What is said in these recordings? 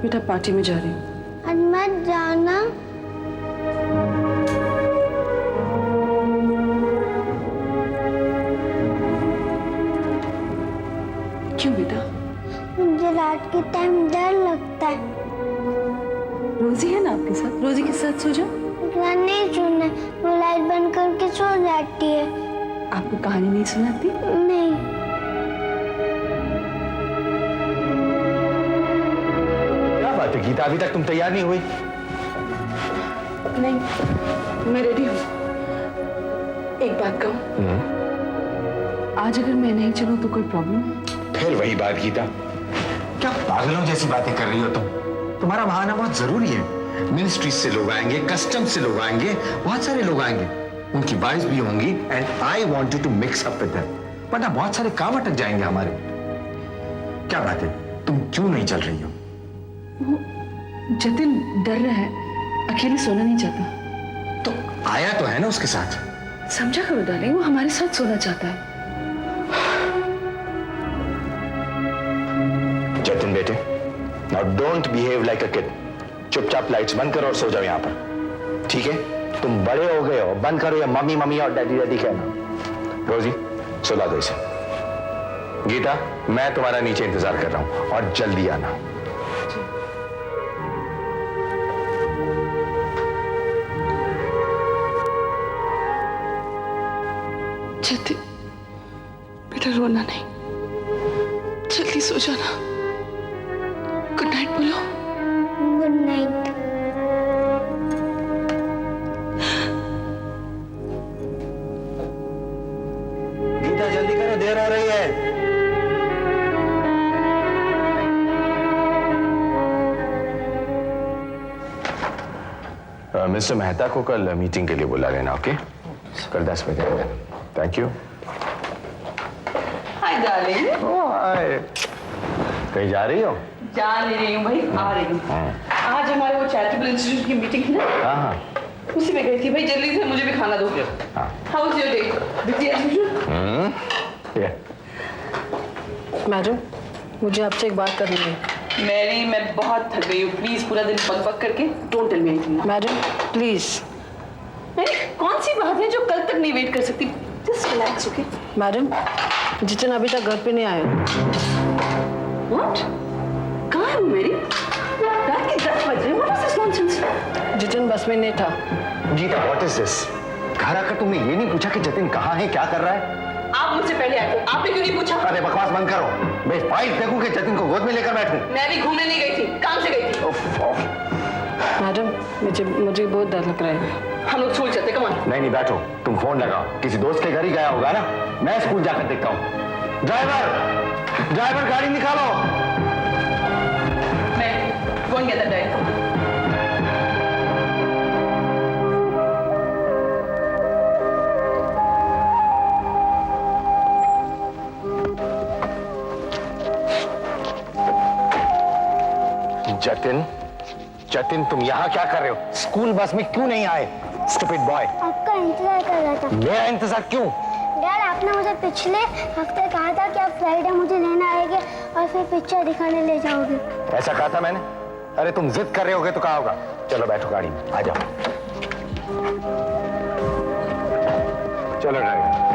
बेटा पार्टी में जा रही हूँ। आज मत जाना। क्यों बेटा? मुझे रात के टाइम डर लगता है। रोजी है ना आपके साथ, रोजी के साथ सो जाओ। नहीं सुनना, वो लाइट बंद करके सो जाती है। आपको कहानी नहीं सुनाती? नहीं। क्या बात है गीता, अभी तक तुम तैयार नहीं हुई? नहीं, मैं रेडी हूँ। एक बात कहूँ, आज अगर मैं नहीं चलूँ तो कोई प्रॉब्लम? फिर वही बात गीता, क्या पागलों जैसी बातें कर रही हो तुम? तुम्हारा वहां आना बहुत जरूरी है। मिनिस्ट्री से लोग आएंगे, कस्टम से लोग आएंगे, बहुत सारे लोग आएंगे, उनकी वाइफ भी होंगी and I want you to mix up with them, वरना बहुत सारे काम अटक जाएंगे हमारे। क्या बात है, तुम क्यों नहीं चल रही हो? जतिन डर रहा है, अकेले सोना नहीं चाहता। तो आया तो है ना उसके साथ। समझा करो डार्लिंग, वो हमारे साथ सोना चाहता है। जतिन बेटे, now don't behave like a kid. चुपचाप लाइट्स बंद करो और सो जाओ यहाँ पर, ठीक है? तुम बड़े हो गए हो, बंद करो या मम्मी मम्मी और डैडी डैडी कहना। रोजी सुला दो इसे। गीता, मैं तुम्हारा नीचे इंतजार कर रहा हूं और जल्दी आना। जतिन बेटा, रोना नहीं, जल्दी सो जाना। गुड नाइट बोलो। Good night. गीता जल्दी करो, देर हो रही है। मिस्टर मेहता को कल मीटिंग के लिए बुला लेना, ओके? कल 10 बजे। Thank you. Hi darling. Hi, कहीं जा रही हो? जा नहीं रही हूँ भाई, आ रही हूँ। आज हमारे वो चैरिटेबल इंस्टीट्यूट की मीटिंग थी ना, हाँ हाँ उसी में गई थी भाई। जल्दी से मुझे भी खाना दो। हाँ। How was your day? Busy as usual? Madam, मुझे आपसे एक बात करनी है। मैरी, मैं बहुत थक गई हूँ, प्लीज पूरा दिन बक बक करके don't tell me anything. Madam please. Mary, कौन सी बात है जो कल तक नहीं वेट कर सकती? Just relax, okay? Madam, Jitin अभी तक घर पे नहीं आया। व्हाट? कहाँ है वो मेरी? रात के 10 बज रहे हैं, what is this nonsense? Jitin bus में नहीं था। Geeta, what is this? घर आकर तुमने ये नहीं पूछा कि जतिन कहाँ है, क्या कर रहा है? आप मुझसे पहले आए थे, आपने क्यों नहीं पूछा? अरे बकवास बंद करो। मैं फाइल फेंकूं कि जतिन को गोद में लेकर बैठूं? मैं भी घूमने नहीं गई थी, काम से गई थी। उफ, उफ। मैडम, मुझे बहुत डर लग रहा है। हम लोग स्कूल चलते, कम ऑन। नहीं बैठो, तुम फोन लगाओ, किसी दोस्त के घर ही गया होगा ना। मैं स्कूल जाकर देखता हूँ। ड्राइवर गाड़ी निकालो। मैं go and get that diary. Jatin, तुम यहाँ क्या कर रहे हो? स्कूल बस में क्यों नहीं आए? Stupid boy. आपका इंतजार कर रहा था। मेरा इंतजार क्यों? यार, आपने मुझे पिछले हफ्ते कहा था कि आप फ्राइडे मुझे लेने आएंगे और फिर पिक्चर दिखाने ले जाओगे। ऐसा कहा था मैंने? अरे तुम जिद कर रहे होगे तो कहा होगा। चलो बैठो गाड़ी में, आ जाओ। चलो ड्राइवर।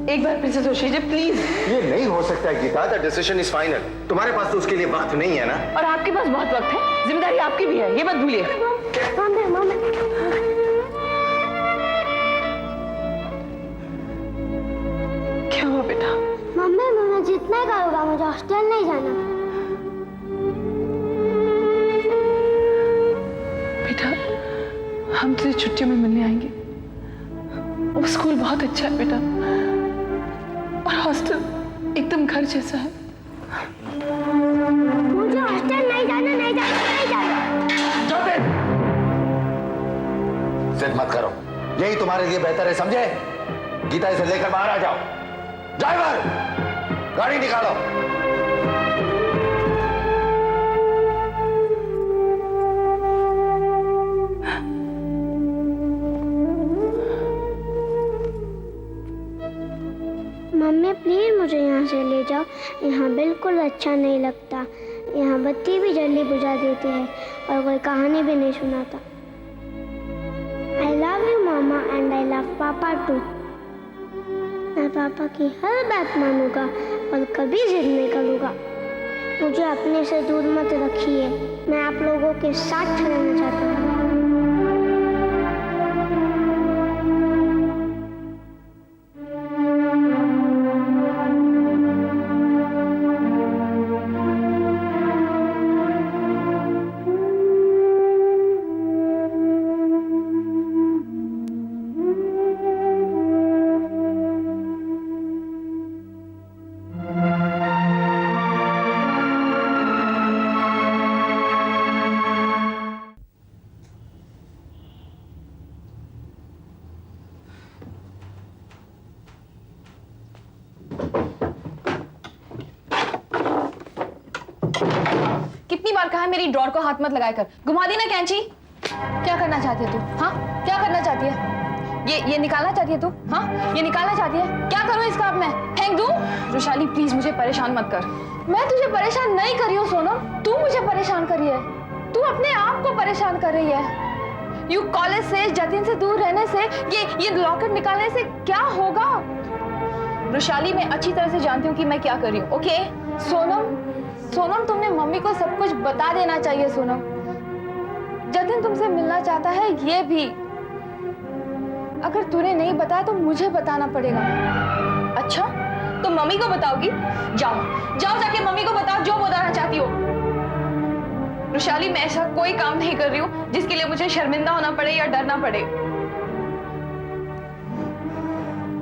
एक बार फिर से सोचिए प्लीज। ये नहीं हो सकता है Geeta, the decision is final. तुम्हारे पास तो उसके लिए वक्त नहीं है ना। और आपके पास बहुत वक्त है, जिम्मेदारी आपकी भी है, ये मत भूलिए। मम्मी, क्या हुआ बेटा? मम्मी जितना का होगा, मुझे हॉस्टल नहीं जाना। बेटा, हम तुझे छुट्टियों में मिलने आएंगे। वो स्कूल बहुत अच्छा है बेटा, और हॉस्टल एकदम घर जैसा है। मुझे हॉस्टल नहीं जाना, नहीं जाना, नहीं जाना। जिद मत करो, यही तुम्हारे लिए बेहतर है, समझे? गीता, इसे लेकर बाहर आ जाओ। ड्राइवर, गाड़ी निकालो। मुझे यहाँ से ले जाओ, यहाँ बिल्कुल अच्छा नहीं लगता। यहाँ बत्ती भी जल्दी बुझा देते हैं और कोई कहानी भी नहीं सुनाता। I love you mama and I love पापा टू। मैं पापा की हर बात मानूंगा और कभी जिद नहीं करूँगा। मुझे अपने से दूर मत रखिए, मैं आप लोगों के साथ रहना चाहता हूँ। कितनी बार कहा है मेरी ड्रॉर को हाथ मत लगाया कर। घुमा दी ना कैंची। क्या करना चाहती है तू? हाँ, क्या करना चाहती है? ये निकालना चाहती है तू? हाँ, ये निकालना चाहती है? क्या करूँ इसका अब मैं? फेंक दूँ? रुशाली प्लीज मुझे परेशान मत कर। मैं तुझे परेशान नहीं कर रही हूँ सोनम, तू मुझे परेशान कर रही है। तू अपने आप को परेशान कर रही है। यू कॉलेज से, जतिन से दूर रहने से, ये लॉकेट निकालने से क्या होगा? रुशाली मैं अच्छी तरह से जानती हूँ कि मैं क्या कर रही हूँ। ओके सोनम, तुमने मम्मी को सब कुछ बता देना चाहिए। सोनम, जतिन तुमसे मिलना चाहता है, ये भी। अगर तूने नहीं बताया तो मुझे बताना पड़ेगा। अच्छा, तो मम्मी को बताओगी? जाओ जाके मम्मी को बताओ जो बताना चाहती हो। रुशाली, मैं ऐसा कोई काम नहीं कर रही हूँ जिसके लिए मुझे शर्मिंदा होना पड़े या डरना पड़े।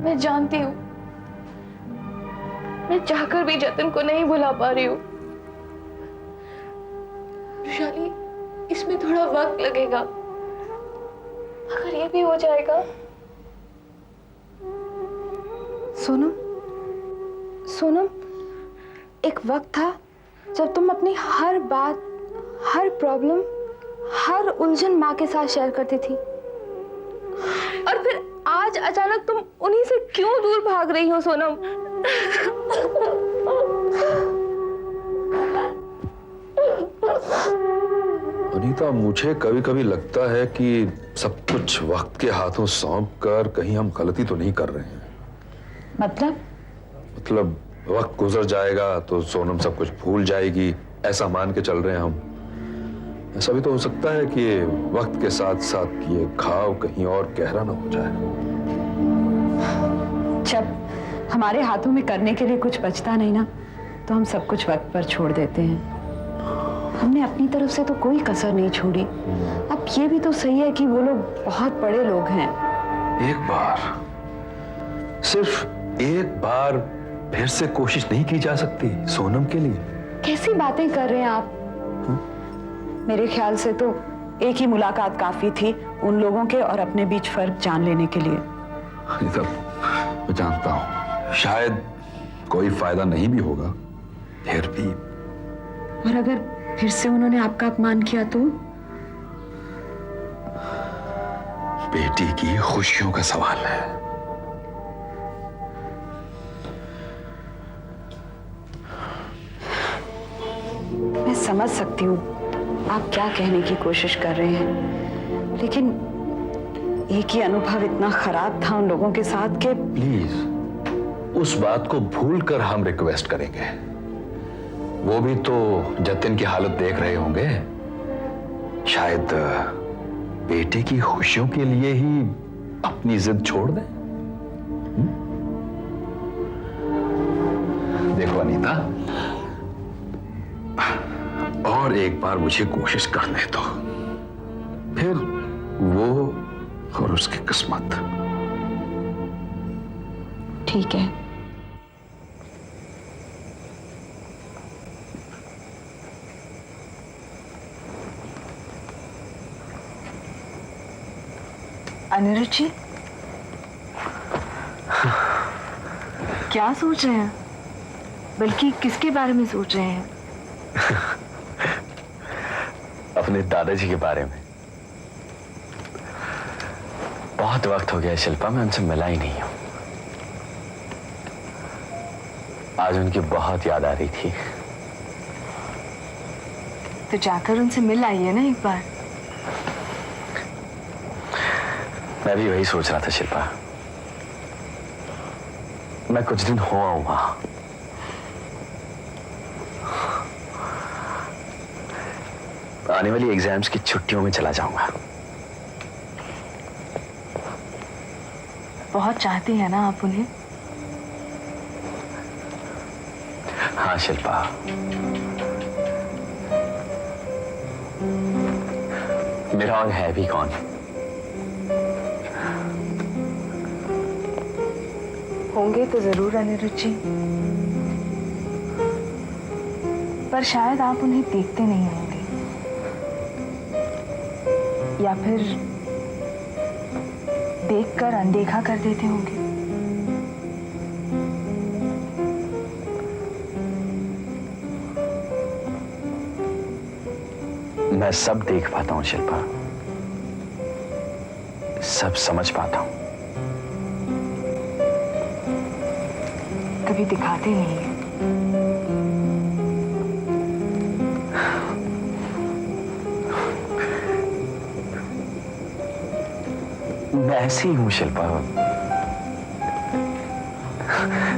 मैं जानती हूँ मैं चाहकर भी जतिन को नहीं भुला पा रही हूँ। रुशाली, इसमें थोड़ा वक्त लगेगा। अगर ये भी हो जाएगा। सोनम, एक वक्त था जब तुम अपनी हर बात, हर प्रॉब्लम, हर उलझन माँ के साथ शेयर करती थी, और फिर आज अचानक तुम उन्हीं से क्यों दूर भाग रही हो? सोनम, अनीता, मुझे कभी कभी लगता है कि सब कुछ वक्त के हाथों सौंप कर कहीं हम गलती तो नहीं कर रहे हैं। मतलब वक्त गुजर जाएगा तो सोनम सब कुछ भूल जाएगी, ऐसा मान के चल रहे हैं हम। ऐसा भी तो हो सकता है कि वक्त के साथ साथ ये घाव कहीं और गहरा ना हो जाए। जब हमारे हाथों में करने के लिए कुछ बचता नहीं ना, तो हम सब कुछ वक्त पर छोड़ देते हैं। हमने अपनी तरफ से तो कोई कसर नहीं छोड़ी। अब ये भी तो सही है कि वो लोग बहुत बड़े लोग हैं। एक बार, सिर्फ एक बार फिर से कोशिश नहीं की जा सकती सोनम के लिए? कैसी बातें कर रहे हैं आप? मेरे ख्याल से तो एक ही मुलाकात काफी थी उन लोगों के और अपने बीच फर्क जान लेने के लिए। अनीता, मैं जानता हूँ शायद कोई फायदा नहीं भी होगा, फिर भी। और अगर फिर से उन्होंने आपका अपमान किया तो? बेटी की खुशियों का सवाल है। मैं समझ सकती हूँ आप क्या कहने की कोशिश कर रहे हैं, लेकिन एक ही अनुभव इतना खराब था उन लोगों के साथ के। प्लीज उस बात को भूलकर हम रिक्वेस्ट करेंगे। वो भी तो जतिन की हालत देख रहे होंगे। शायद बेटे की खुशियों के लिए ही अपनी जिद छोड़ दें। देखो अनीता, और एक बार मुझे कोशिश करने दो, फिर वो और उसकी किस्मत। ठीक है। अनिरुद्ध जी, क्या सोच रहे हैं? बल्कि किसके बारे में सोच रहे हैं? अपने दादाजी के बारे में। बहुत वक्त हो गया शिल्पा, मैं उनसे मिला ही नहीं हूं। आज उनकी बहुत याद आ रही थी। तो जाकर उनसे मिल आइए ना एक बार। मैं भी वही सोच रहा था शिल्पा। मैं कुछ दिन हो आऊं वहां। आने वाली एग्जाम्स की छुट्टियों में चला जाऊंगा। बहुत चाहती है ना आप उन्हें? हाँ शिल्पा, मेरा और है भी कौन। होंगे तो जरूर अनिरुद्ध जी, पर शायद आप उन्हें देखते नहीं होंगे, या फिर देखकर अनदेखा कर देते होंगे। मैं सब देख पाता हूं शिल्पा, सब समझ पाता हूं। कभी दिखाते नहीं है। मैं ऐसे ही हूं शिल्पा,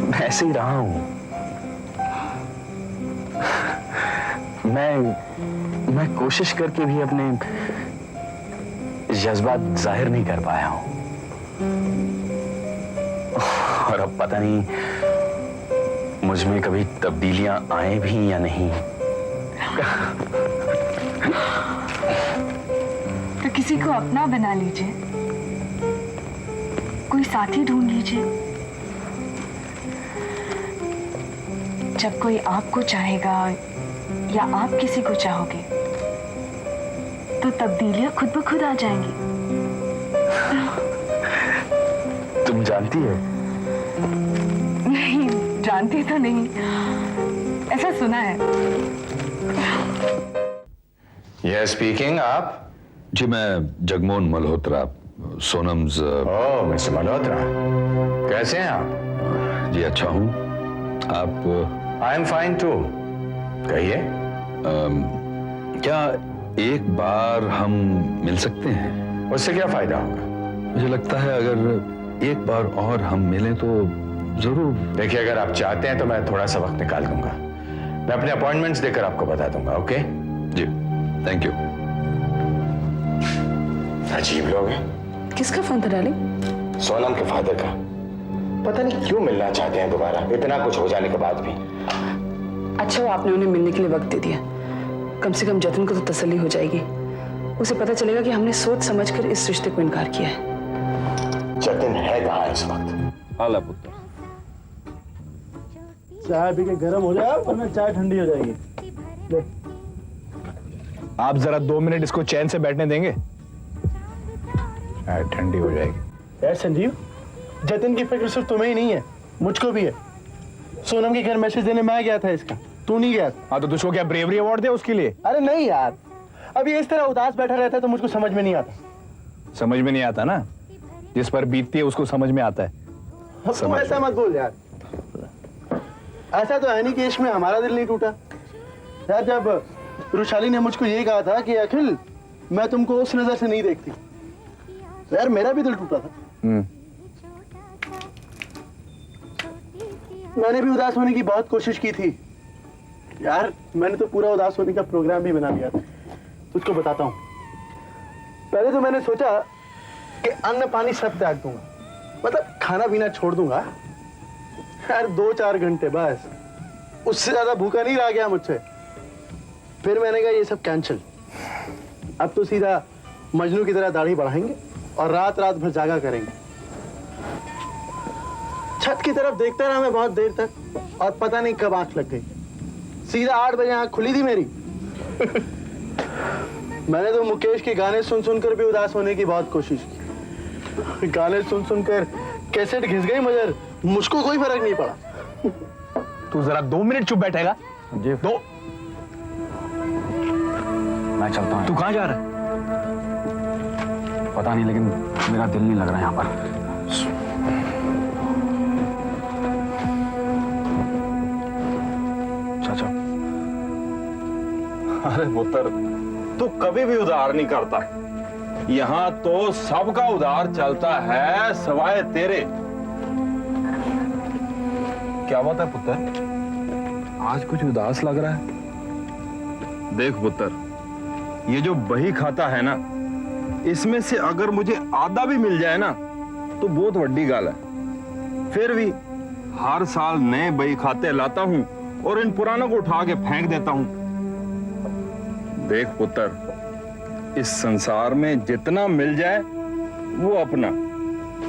मैं ऐसे ही रहा हूं। मैं कोशिश करके भी अपने जज्बात जाहिर नहीं कर पाया हूं, और अब पता नहीं मुझ में कभी तब्दीलियां आए भी या नहीं। तो किसी को अपना बना लीजिए, कोई साथी ढूंढ लीजिए। जब कोई आपको चाहेगा या आप किसी को चाहोगे तो तब्दीलियां खुद ब खुद आ जाएंगी। तुम जानती हो? नहीं, जानती तो नहीं, ऐसा सुना है। यह स्पीकिंग। आप? जी मैं जगमोहन मल्होत्रा, सोनम्स। ओह मिस्टर मल्होत्रा, कैसे हैं आप? जी अच्छा हूँ। आप? I am fine too. कहिए। क्या एक बार हम मिल सकते हैं? उससे क्या फायदा होगा? मुझे लगता है अगर एक बार और हम मिलें तो जरूर। देखिए, अगर आप चाहते हैं तो मैं थोड़ा सा वक्त निकाल दूंगा। मैं अपने अपॉइंटमेंट्स देकर आपको बता दूंगा। ओके जी, थैंक यू। अजीब लोग हैं। किसका फोन था डार्लिंग? सोनम के फादर का। पता नहीं क्यों मिलना चाहते हैं दोबारा, इतना कुछ हो जाने के बाद भी। अच्छा वो आपने उन्हें मिलने के लिए वक्त दे दिया। कम से कम जतिन को तो तसल्ली हो जाएगी। उसे पता चलेगा कि हमने सोच समझकर इस रिश्ते को इनकार किया है। जतिन है कहाँ इस वक्त? हाला पुत्र, चाय पी के गर्म हो जाए वरना चाय ठंडी हो जाएगी। ले। आप जरा 2 मिनट इसको चैन से बैठने देंगे? ठंडी हो जाएगी। यार संजीव, जतिन की फिक्र सिर्फ तुम्हें ही नहीं है, मुझको भी है। सोनम के घर मैसेज देने मैं गया था इसका, तू नहीं गया। हाँ तो तुझको क्या ब्रेवरी अवार्ड दे उसके लिए? अरे नहीं यार, अब ये इस तरह उदास बैठा रहता है तो मुझको समझ में नहीं आता। समझ में नहीं आता ना, जिस पर बीतती है उसको समझ में आता है। अब तू ऐसा मत बोल यार। ऐसा तो है नहीं कि इश्क में हमारा दिल नहीं टूटा। यार जब रुशाली ने मुझको ये कहा था कि अखिल मैं तुमको उस नजर से नहीं देखती, तो यार मेरा भी दिल टूटा था। मैंने भी उदास होने की बहुत कोशिश की थी यार। मैंने तो पूरा उदास होने का प्रोग्राम भी बना लिया था। तुझको बताता हूँ। पहले तो मैंने सोचा कि अन्न पानी सब त्याग दूंगा, मतलब खाना पीना छोड़ दूंगा यार 2-4 घंटे बस, उससे ज्यादा भूखा नहीं रह गया मुझसे। फिर मैंने कहा ये सब कैंसिल। अब तो सीधा मजनू की तरह दाढ़ी बढ़ाएंगे और रात रात भर जागा करेंगे। छत की तरफ देखता रहा मैं बहुत देर तक और पता नहीं कब आंख लग गई। सीधा 8 बजे आंख खुली थी मेरी। मैंने तो मुकेश के गाने सुन सुनकर भी उदास होने की बहुत कोशिश की। गाने सुन सुनकर कैसेट घिस गई मगर मुझको कोई फर्क नहीं पड़ा। तू जरा 2 मिनट चुप बैठेगा? जी। 2। मैं चलता हूँ। तू कहाँ जा रहा है? पता नहीं, लेकिन मेरा दिल नहीं लग रहा यहाँ पर। अरे पुत्र, तू कभी भी उधार नहीं करता। यहाँ तो सबका उधार चलता है सवाए तेरे। क्या बात है पुत्र, आज कुछ उदास लग रहा है? देख पुत्र, ये जो बही खाता है ना, इसमें से अगर मुझे आधा भी मिल जाए ना तो बहुत बड़ी गाल है। फिर भी हर साल नए बही खाते लाता हूं और इन पुरानों को उठा के फेंक देता हूं। देख पुत्र, इस संसार में जितना मिल जाए वो अपना,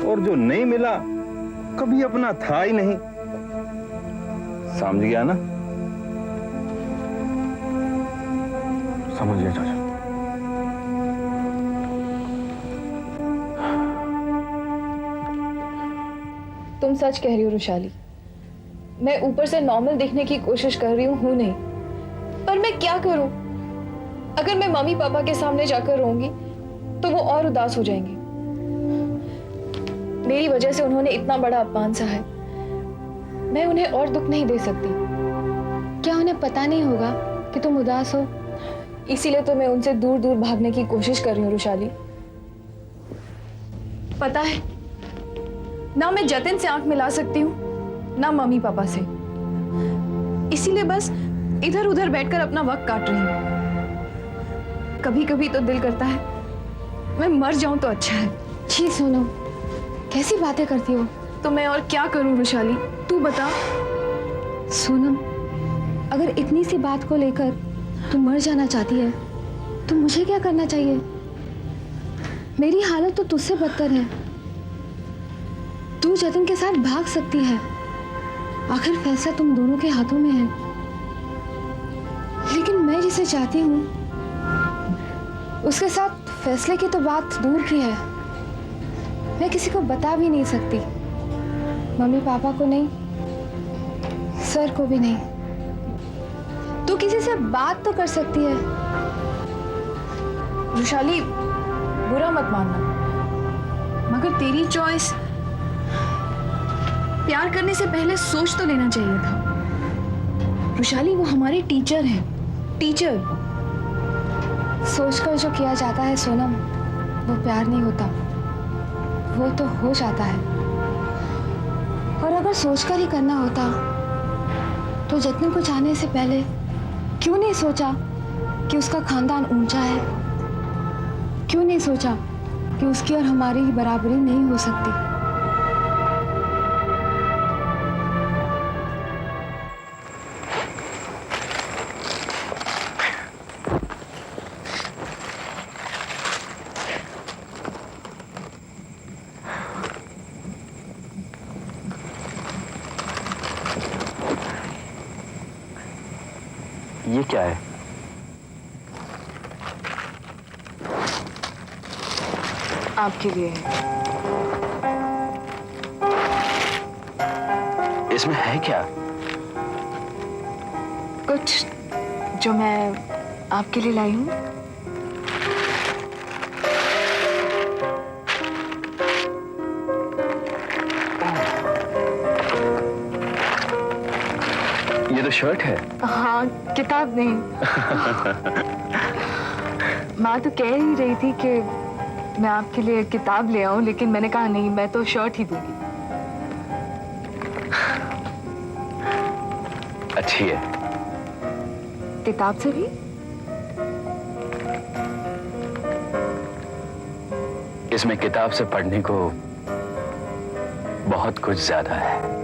और जो नहीं मिला कभी अपना था ही नहीं। समझ गया ना? समझ गया चाचा। तुम सच कह रही हो रुशाली। मैं ऊपर से नॉर्मल दिखने की कोशिश कर रही हूँ नहीं, पर मैं क्या करूं? अगर मैं मम्मी पापा के सामने जाकर रोऊंगी तो वो और उदास हो जाएंगे। मेरी वजह से उन्होंने इतना बड़ा अपमान सहा है, मैं उन्हें और दुख नहीं दे सकती। क्या उन्हें पता नहीं होगा कि तुम उदास हो? इसीलिए तो मैं उनसे दूर दूर भागने की कोशिश कर रही हूँ रुशाली। पता है ना, मैं जतिन से आंख मिला सकती हूँ ना मम्मी पापा से, इसीलिए बस इधर उधर बैठकर अपना वक्त काट रही हूँ। कभी कभी तो दिल करता है मैं मर जाऊं तो अच्छा है। छी सोनम, कैसी बातें करती हो? तो मैं और क्या करूं रुशाली, तू बता। सोनम, अगर इतनी सी बात को लेकर तू मर जाना चाहती है तो मुझे क्या करना चाहिए? मेरी हालत तो तुझसे बदतर है। तू जतिन के साथ भाग सकती है, आखिर फैसला तुम दोनों के हाथों में है। लेकिन मैं जिसे चाहती हूँ उसके साथ फैसले की तो बात दूर की है, मैं किसी को बता भी नहीं सकती। मम्मी पापा को नहीं, सर को भी नहीं। तू किसी से बात तो कर सकती है। रुशाली, बुरा मत मानना, मगर तेरी चॉइस प्यार करने से पहले सोच तो लेना चाहिए था। रुशाली, वो हमारे टीचर हैं, टीचर। सोचकर जो किया जाता है सोनम, वो प्यार नहीं होता, वो तो हो जाता है। और अगर सोचकर ही करना होता तो जतिन को जाने से पहले क्यों नहीं सोचा कि उसका खानदान ऊंचा है? क्यों नहीं सोचा कि उसकी और हमारी बराबरी नहीं हो सकती? ये क्या है? आपके लिए है। इसमें है क्या? कुछ जो मैं आपके लिए लाई हूँ। ये तो शर्ट है। हाँ, किताब नहीं। माँ तो कह ही रही थी कि मैं आपके लिए किताब ले आऊं, लेकिन मैंने कहा नहीं, मैं तो शर्ट ही दूंगी। अच्छी है। किताब से भी? इसमें किताब से पढ़ने को बहुत कुछ ज्यादा है।